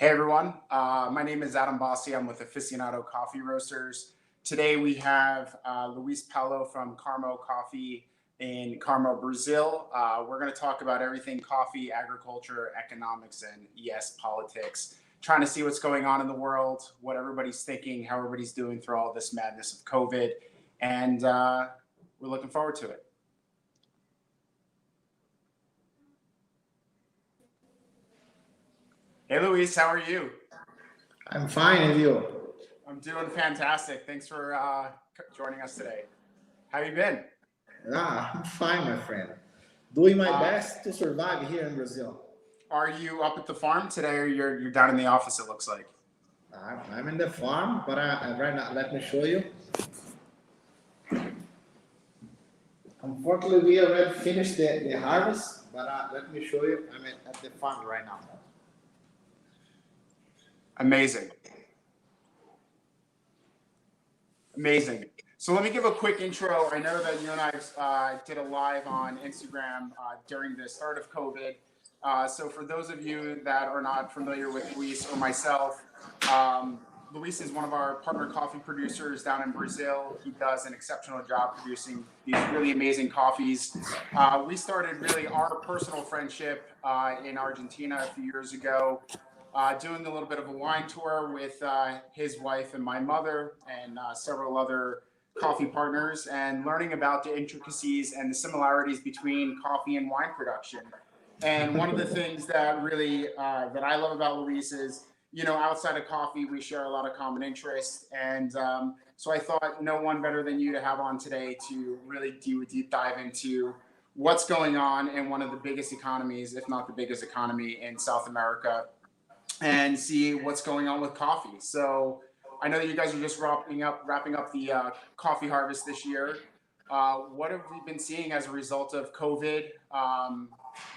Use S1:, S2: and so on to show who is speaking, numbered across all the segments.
S1: Hey everyone, my name is Adam Bossi. I'm with Aficionado Coffee Roasters. Today we have Luiz Paulo from Carmo Coffee in Carmo, Brazil. We're going to talk about everything coffee, agriculture, economics, and yes, politics. Trying to see what's going on in the world, what everybody's thinking, how everybody's doing through all this madness of COVID, and we're looking forward to it. Hey Luis, how are you?
S2: I'm fine, and you?
S1: I'm doing fantastic. Thanks for joining us today. How you been?
S2: I'm fine, my friend. Doing my
S1: Uh,
S2: best to survive here in Brazil.
S1: are you up at the farm today, or you're down in the office? It looks like.
S2: I'm in the farm, but right now, let me show you. Unfortunately, we already finished the harvest, but let me show you. I'm at the farm right now.
S1: Amazing, amazing. So let me give a quick intro. I know that you and I did a live on Instagram during the start of COVID. So for those of you that are not familiar with Luis or myself, Luis is one of our partner coffee producers down in Brazil. He does an exceptional job producing these really amazing coffees. We started really our personal friendship in Argentina a few years ago, doing a little bit of a wine tour with his wife and my mother and several other coffee partners, and learning about the intricacies and the similarities between coffee and wine production. And one of the things that really that I love about Luis is, outside of coffee, we share a lot of common interests. And so I thought no one better than you to have on today to really do a deep dive into what's going on in one of the biggest economies, if not the biggest economy in South America, and see what's going on with coffee. So I know that you guys are just wrapping up the coffee harvest this year. What have we been seeing as a result of COVID?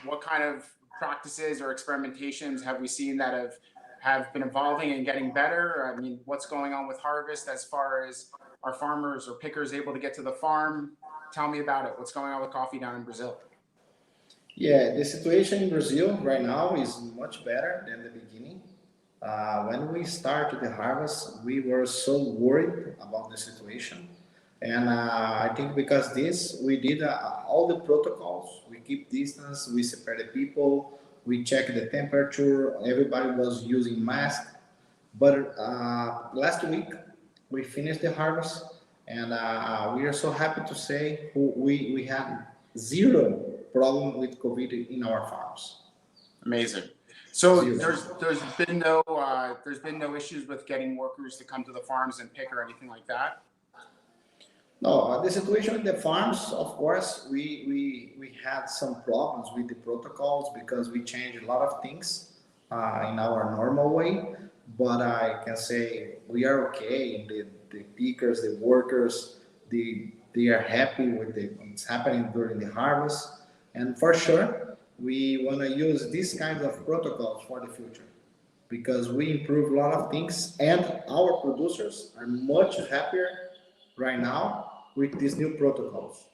S1: What kind of practices or experimentations have we seen that have been evolving and getting better? I mean, what's going on with harvest as far as are farmers or pickers able to get to the farm? Tell me about it. What's going on with coffee down in Brazil?
S2: Yeah, the situation in Brazil right now is much better than the beginning. When we started the harvest, we were so worried about the situation. And I think because this, we did all the protocols. We keep distance, we separate the people, we check the temperature, everybody was using mask. But last week, we finished the harvest, and we are so happy to say we had zero problem with COVID in our farms.
S1: Amazing. So
S2: Zero.
S1: there's been no issues with getting workers to come to the farms and pick or anything like that.
S2: No, the situation in the farms, of course, we had some problems with the protocols because we changed a lot of things in our normal way. But I can say we are okay. The pickers, the workers, they are happy with what's happening during the harvest. And for sure, we want to use these kinds of protocols for the future because we improve a lot of things and our producers are much happier right now with these new protocols.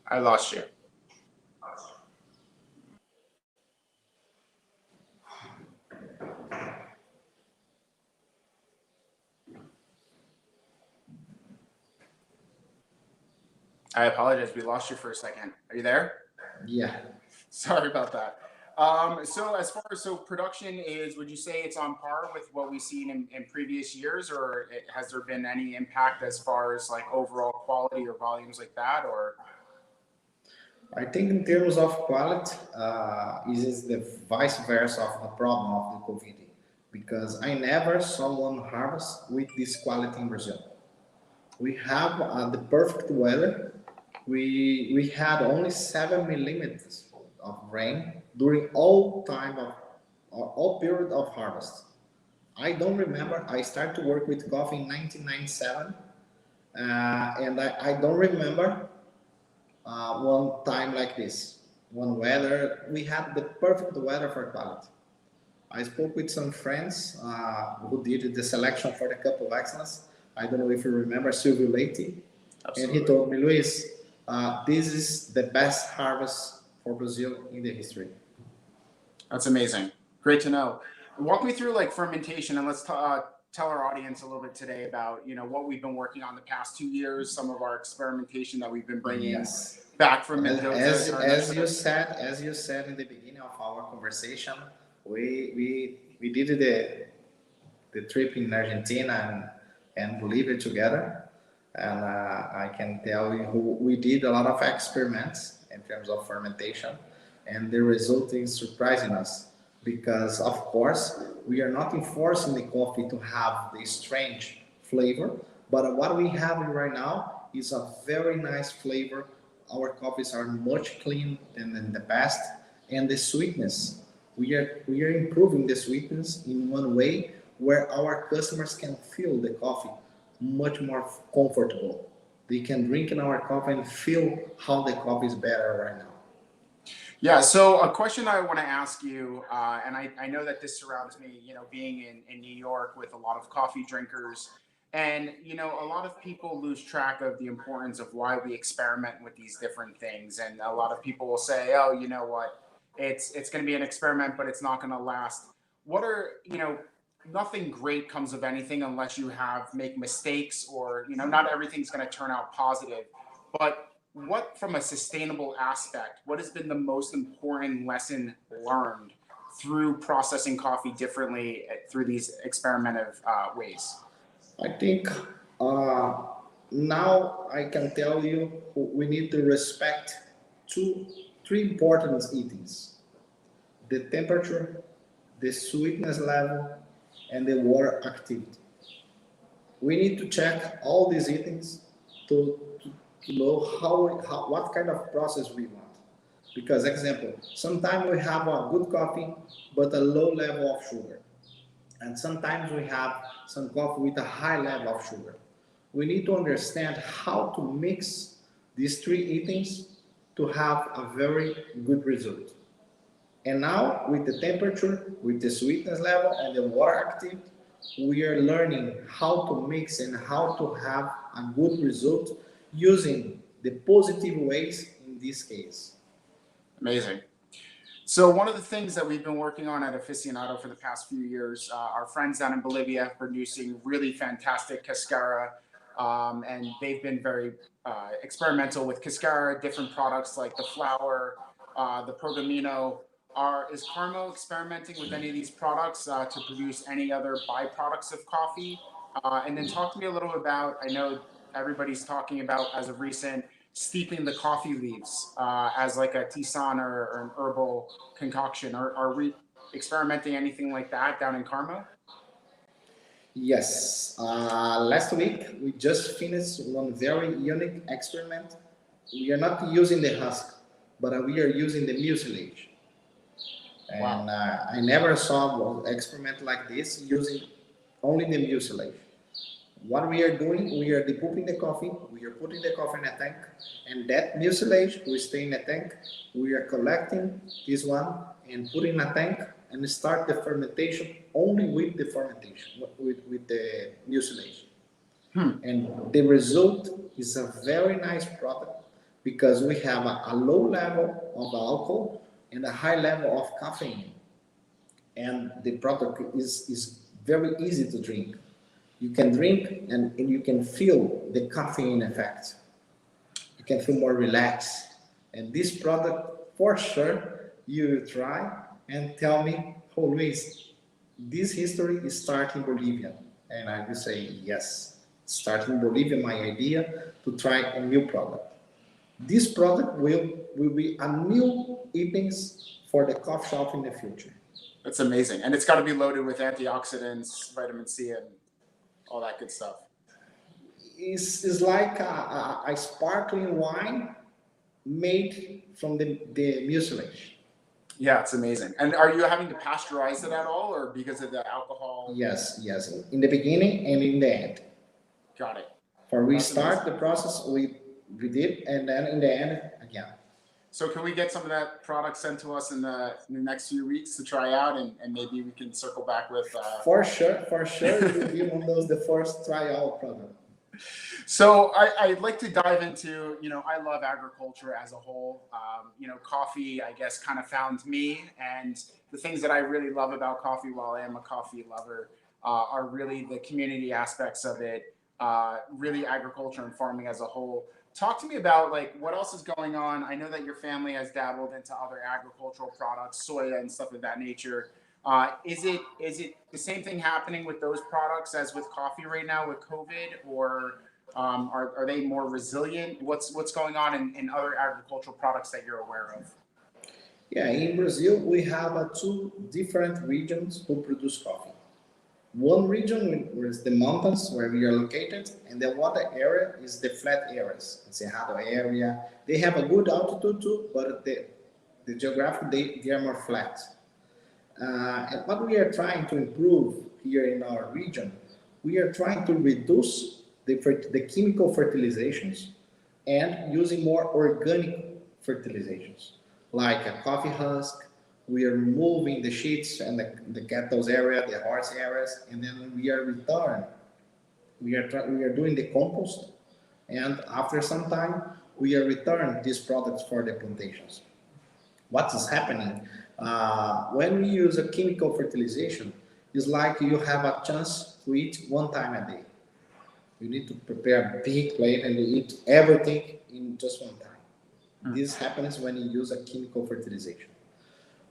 S1: I lost you. I apologize. We lost you for a second. Are you there?
S2: Yeah.
S1: Sorry about that. So as far as production is, would you say it's on par with what we've seen in previous years, or has there been any impact as far as like overall quality or volumes like that? Or
S2: I think in terms of quality, it is the vice versa of the problem of the COVID because I never saw one harvest with this quality in Brazil. We have the perfect weather. We had only 7 millimeters of rain during all period of harvest. I don't remember. I started to work with coffee in 1997, and I don't remember one time like this. One weather, we had the perfect weather for quality. I spoke with some friends who did the selection for the Cup of Excellence. I don't know if you remember Silvio Leite, and he
S1: absolutely.
S2: told me, Luis, this is the best harvest for Brazil in the history.
S1: That's amazing. Great to know. Walk me through like fermentation, and let's tell our audience a little bit today about what we've been working on the past 2 years, some of our experimentation that we've been bringing
S2: Yes.
S1: back from Mendoza.
S2: As you said in the beginning of our conversation, we did the trip in Argentina and Bolivia together, and I can tell you we did a lot of experiments in terms of fermentation, and the result is surprising us because, of course, we are not enforcing the coffee to have the strange flavor, but what we have right now is a very nice flavor. Our coffees are much clean than in the past, and the sweetness, we are improving the sweetness in one way where our customers can feel the coffee much more comfortable. They can drink in our coffee and feel how the coffee is better right now.
S1: Yeah, so a question I want to ask you, and I know that this surrounds me, being in New York with a lot of coffee drinkers, and a lot of people lose track of the importance of why we experiment with these different things, and a lot of people will say, oh, you know what, it's going to be an experiment, but it's not going to last. What are nothing great comes of anything unless you make mistakes, or not everything's going to turn out positive, but what, from a sustainable aspect, what has been the most important lesson learned through processing coffee differently through these experimentative ways?
S2: I think now I can tell you we need to respect three important things: the temperature, the sweetness level, and the water activity. We need to check all these items to know what kind of process we want. Because, example, sometimes we have a good coffee but a low level of sugar, and sometimes we have some coffee with a high level of sugar. We need to understand how to mix these three items to have a very good result. And now, with the temperature, with the sweetness level, and the water activity, we are learning how to mix and how to have a good result using the positive ways in this case.
S1: Amazing. So one of the things that we've been working on at Aficionado for the past few years, our friends down in Bolivia are producing really fantastic cascara, and they've been very experimental with cascara, different products like the flour, the pergamino. Is Carmo experimenting with any of these products to produce any other byproducts of coffee? And then talk to me a little bit about, I know everybody's talking about, as of recent, steeping the coffee leaves as like a tisane or an herbal concoction. Are we experimenting anything like that down in Carmo?
S2: Yes, last week we just finished one very unique experiment. We are not using the husk, but we are using the mucilage.
S1: Wow.
S2: And I never saw an experiment like this using only the mucilage. What we are doing, we are depumping the coffee, we are putting the coffee in a tank, and that mucilage will stay in a tank. We are collecting this one and put in a tank and start the fermentation only with the fermentation, with the mucilage. And the result is a very nice product because we have a low level of alcohol and a high level of caffeine. And the product is very easy to drink. You can drink and you can feel the caffeine effect. You can feel more relaxed. And this product, for sure, you try and tell me, oh, Luis, this history is starting Bolivia. And I will say, yes, starting Bolivia, my idea to try a new product. This product will be a new eatings for the coffee shop in the future.
S1: That's amazing. And it's got to be loaded with antioxidants, vitamin C, and all that good stuff.
S2: It's like a sparkling wine made from the mucilage.
S1: Yeah, it's amazing. And are you having to pasteurize it at all, or because of the alcohol?
S2: Yes. In the beginning and in the end.
S1: Got it.
S2: For we start the process, we did, and then in the end again.
S1: So can we get some of that product sent to us in the next few weeks to try out, and maybe we can circle back with...
S2: For sure, it will be one of those, the first trial product.
S1: So I'd like to dive into, I love agriculture as a whole. Coffee, I guess, kind of found me. And the things that I really love about coffee, while I am a coffee lover, are really the community aspects of it, really agriculture and farming as a whole. Talk to me about like what else is going on. I know that your family has dabbled into other agricultural products, soya and stuff of that nature. Is it the same thing happening with those products as with coffee right now with COVID, or are they more resilient? What's going on in other agricultural products that you're aware of?
S2: Yeah, in Brazil, we have two different regions who produce coffee. One region is the mountains where we are located, and the other area is the flat areas, the Cerrado area. They have a good altitude too, but the geographic, they are more flat. And what we are trying to improve here in our region, we are trying to reduce the chemical fertilizations and using more organic fertilizations, like a coffee husk. We are removing the sheets and the cattle's area, the horse areas, and then we are return. We are doing the compost, and after some time, we are return these products for the plantations. What is happening when we use a chemical fertilization is like you have a chance to eat one time a day. You need to prepare a big plate and you eat everything in just one time. This happens when you use a chemical fertilization.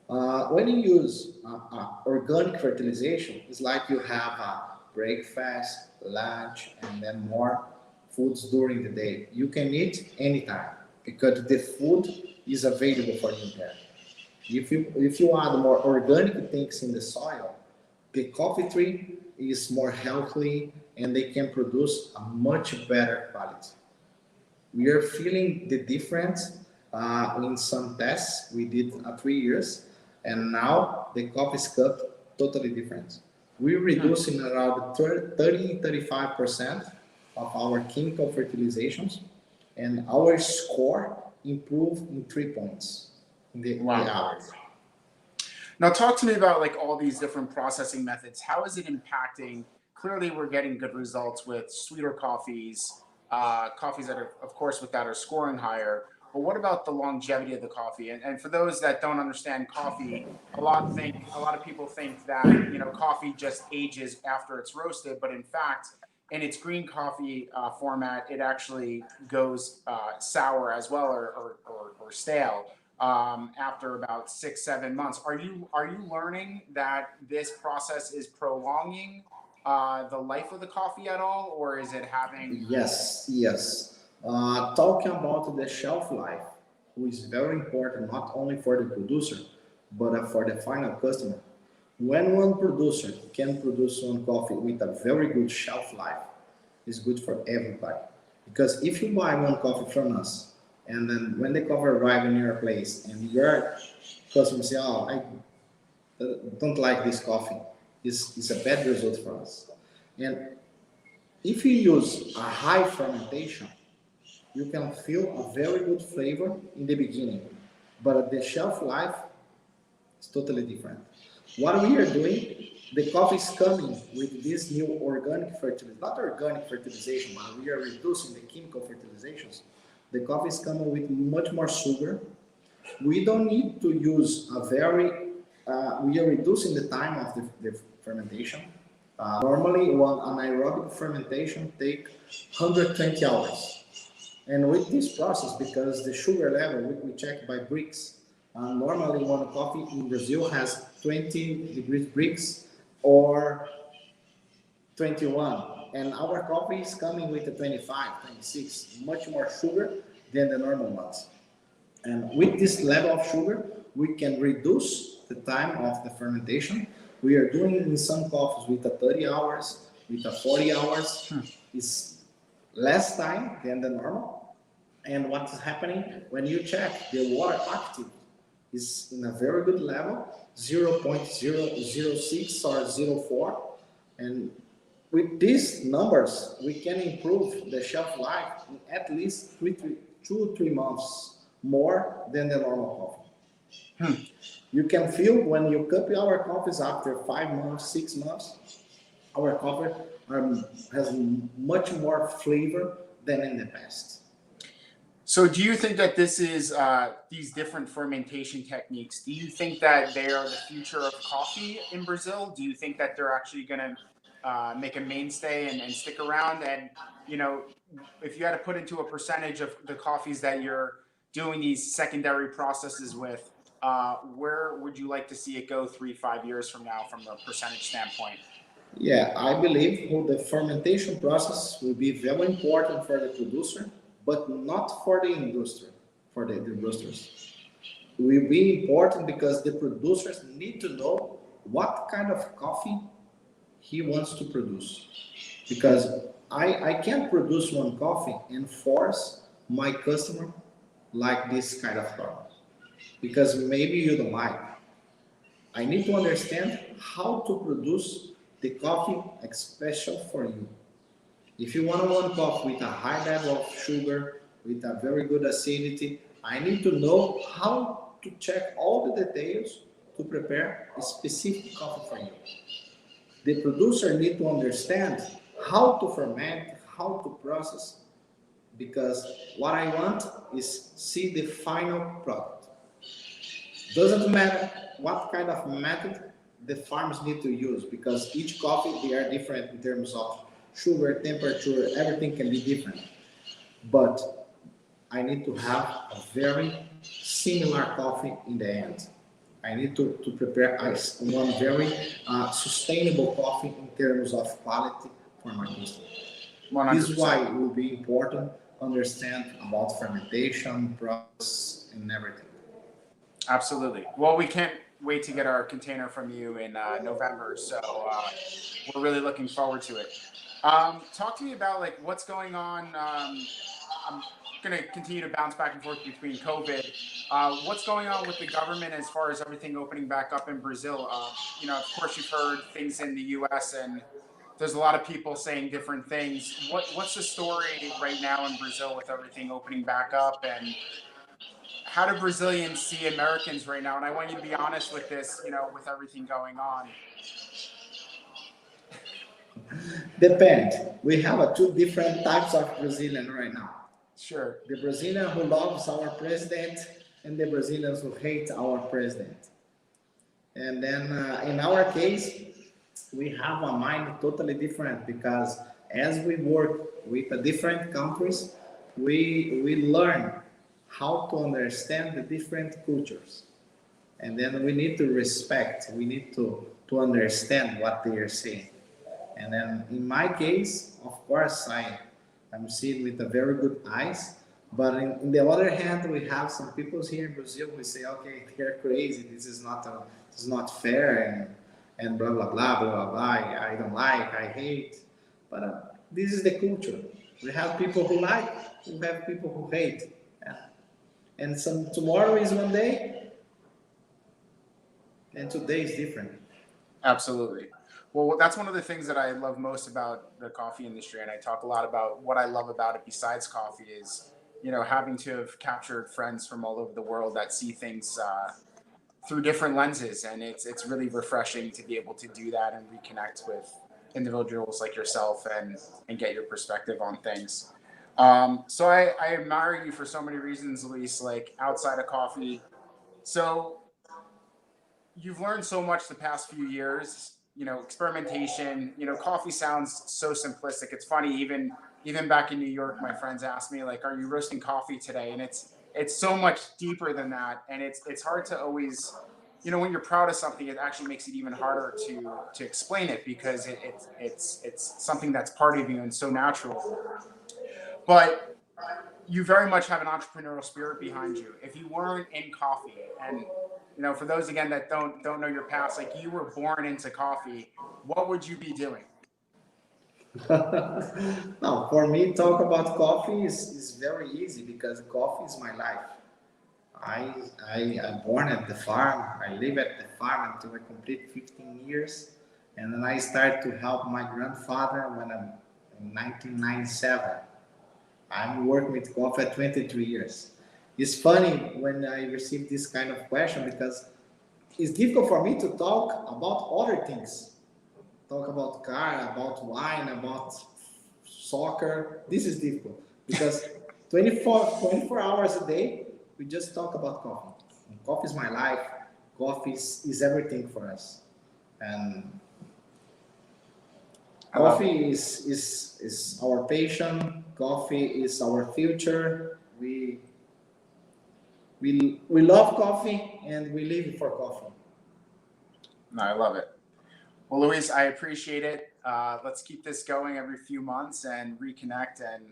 S2: When you use organic fertilization, it's like you have a breakfast, lunch, and then more foods during the day. You can eat anytime because the food is available for you there. If you add more organic things in the soil, the coffee tree is more healthy and they can produce a much better quality. We are feeling the difference in some tests we did 3 years, and now the coffee cup totally different. We're reducing around 35% of our chemical fertilizations, and our score improved in 3 points in the
S1: Wow.
S2: average.
S1: Now, talk to me about like all these different processing methods. How is it impacting? Clearly, we're getting good results with sweeter coffees, coffees that are, of course, with that are scoring higher. But what about the longevity of the coffee? And for those that don't understand coffee, a lot of people think that coffee just ages after it's roasted, but in fact, in its green coffee format, it actually goes sour as well, or stale after about 6 7 months. Are you learning that this process is prolonging the life of the coffee at all, or is it having?
S2: Yes, yes. Talking about the shelf life, which is very important not only for the producer, but for the final customer. When one producer can produce one coffee with a very good shelf life, it's good for everybody. Because if you buy one coffee from us, and then when the coffee arrives in your place, and your customer say, "Oh, I don't like this coffee," it's a bad result for us. And if you use a high fermentation, you can feel a very good flavor in the beginning, but the shelf life is totally different. What we are doing, the coffee is coming with this new organic fertilization, not organic fertilization, but we are reducing the chemical fertilizations. The coffee is coming with much more sugar. We don't need to use we are reducing the time of the fermentation. Normally, one anaerobic fermentation take 120 hours. And with this process, because the sugar level we check by Brix, normally one coffee in Brazil has 20 degrees Brix or 21. And our coffee is coming with a 25, 26, much more sugar than the normal ones. And with this level of sugar, we can reduce the time of the fermentation. We are doing it in some coffees with a 30 hours, with a 40 hours. It's less time than the normal. And what is happening when you check the water active is in a very good level, 0.006 or zero 0.04. And with these numbers, we can improve the shelf life in at least 2 3 months more than the normal coffee. You can feel when you cup our coffees after 5 months, 6 months, our coffee are, has much more flavor than in the past.
S1: So do you think that this is these different fermentation techniques? Do you think that they are the future of coffee in Brazil? Do you think that they're actually going to make a mainstay and stick around? And you know, if you had to put into a percentage of the coffees that you're doing these secondary processes with, where would you like to see it go 3, 5 years from now, from a percentage standpoint?
S2: Yeah, I believe how the fermentation process will be very important for the producer, but not for the industry, for the roasters. Will be important because the producers need to know what kind of coffee he wants to produce. Because I can't produce one coffee and force my customer like this kind of product. Because maybe you don't like. I need to understand how to produce the coffee special for you. If you want one coffee with a high level of sugar, with a very good acidity, I need to know how to check all the details to prepare a specific coffee for you. The producer need to understand how to ferment, how to process, because what I want is see the final product. Doesn't matter what kind of method the farms need to use, because each coffee they are different in terms of sugar, temperature, everything can be different. But I need to have a very similar coffee in the end. I need to prepare one very sustainable coffee in terms of quality for my customer. This is why
S1: 100%.
S2: it will be important to understand about fermentation, process, and everything.
S1: Absolutely. Well, we can't wait to get our container from you in November. So we're really looking forward to it. Talk to me about like what's going on. I'm going to continue to bounce back and forth between COVID. What's going on with the government as far as everything opening back up in Brazil? You know, of course, you've heard things in the U.S. and there's a lot of people saying different things. What's the story right now in Brazil with everything opening back up, and how do Brazilians see Americans right now? And I want you to be honest with this, you know, with everything going on.
S2: Depend. We have two different types of Brazilian right now.
S1: Sure.
S2: The Brazilian who loves our president and the Brazilians who hate our president. And then in our case, we have a mind totally different because as we work with the different countries, we learn how to understand the different cultures. And then we need to respect, we need to understand what they are saying. And then in my case, of course, I'm seeing with a very good eyes. But in the other hand, we have some people here in Brazil who say, okay, they're crazy. This is not fair, and blah blah blah blah blah blah. I don't like, I hate. But this is the culture. We have people who like, we have people who hate. Yeah. And some tomorrow is one day, and today is different.
S1: Absolutely. Well, that's one of the things that I love most about the coffee industry, and I talk a lot about what I love about it besides coffee is, you know, having to have captured friends from all over the world that see things through different lenses, and it's really refreshing to be able to do that and reconnect with individuals like yourself and get your perspective on things. So I admire you for so many reasons, Luis, like outside of coffee. So you've learned so much the past few years, you know, experimentation. You know, coffee sounds so simplistic. It's funny, even back in New York, my friends ask me like, are you roasting coffee today? And it's so much deeper than that, and it's hard to always, you know, when you're proud of something, it actually makes it even harder to explain it because it's something that's part of you and so natural. But you very much have an entrepreneurial spirit behind you. If you weren't in coffee, and you know, for those again that don't know your past, like you were born into coffee, what would you be doing?
S2: Now, for me, talk about coffee is very easy because coffee is my life. I'm born at the farm. I live at the farm until I complete 15 years. And then I started to help my grandfather when I'm in 1997. I'm working with coffee at 23 years. It's funny when I receive this kind of question because it's difficult for me to talk about other things. talk about car, about wine, about soccer. This is difficult because 24 hours a day, we just talk about coffee. And coffee is my life. Coffee is everything for us. And
S1: I love it.
S2: coffee is our passion. Coffee is our future. We love coffee and we live for coffee.
S1: No, I love it. Well, Luis, I appreciate it. Let's keep this going every few months and reconnect. And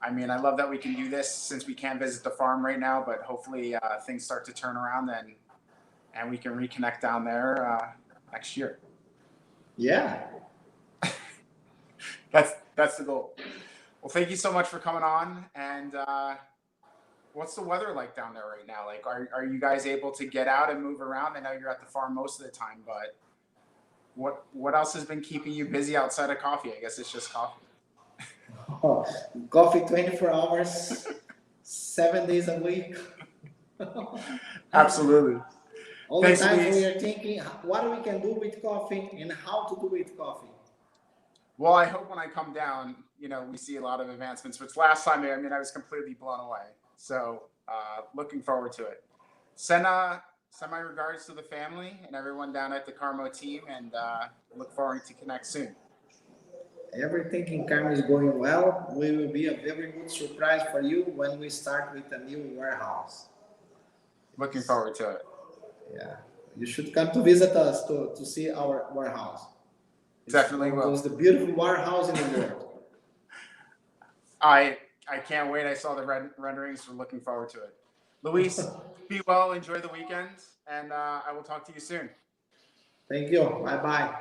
S1: I mean, I love that we can do this since we can't visit the farm right now, but hopefully things start to turn around and we can reconnect down there next year.
S2: Yeah.
S1: That's the goal. Well, thank you so much for coming on. And what's the weather like down there right now? Like, are you guys able to get out and move around? I know you're at the farm most of the time, but what else has been keeping you busy outside of coffee? I guess it's just coffee.
S2: Oh, coffee 24 hours, 7 days a week.
S1: Absolutely.
S2: All
S1: Thanks,
S2: the time
S1: Luis.
S2: we are thinking what we can do with coffee and how to do with coffee.
S1: Well, I hope when I come down, we see a lot of advancements. Which last time, I mean, I was completely blown away. So, looking forward to it. Send my regards to the family and everyone down at the Carmo team, and look forward to connect soon.
S2: Everything in Carmo is going well. We will be a very good surprise for you when we start with a new warehouse.
S1: Looking forward to it.
S2: Yeah, you should come to visit us to see our warehouse.
S1: Definitely will.
S2: It was the beautiful warehouse in the world.
S1: I can't wait. I saw the renderings. So looking forward to it. Luis, be well. Enjoy the weekend, and I will talk to you soon.
S2: Thank you. Bye bye.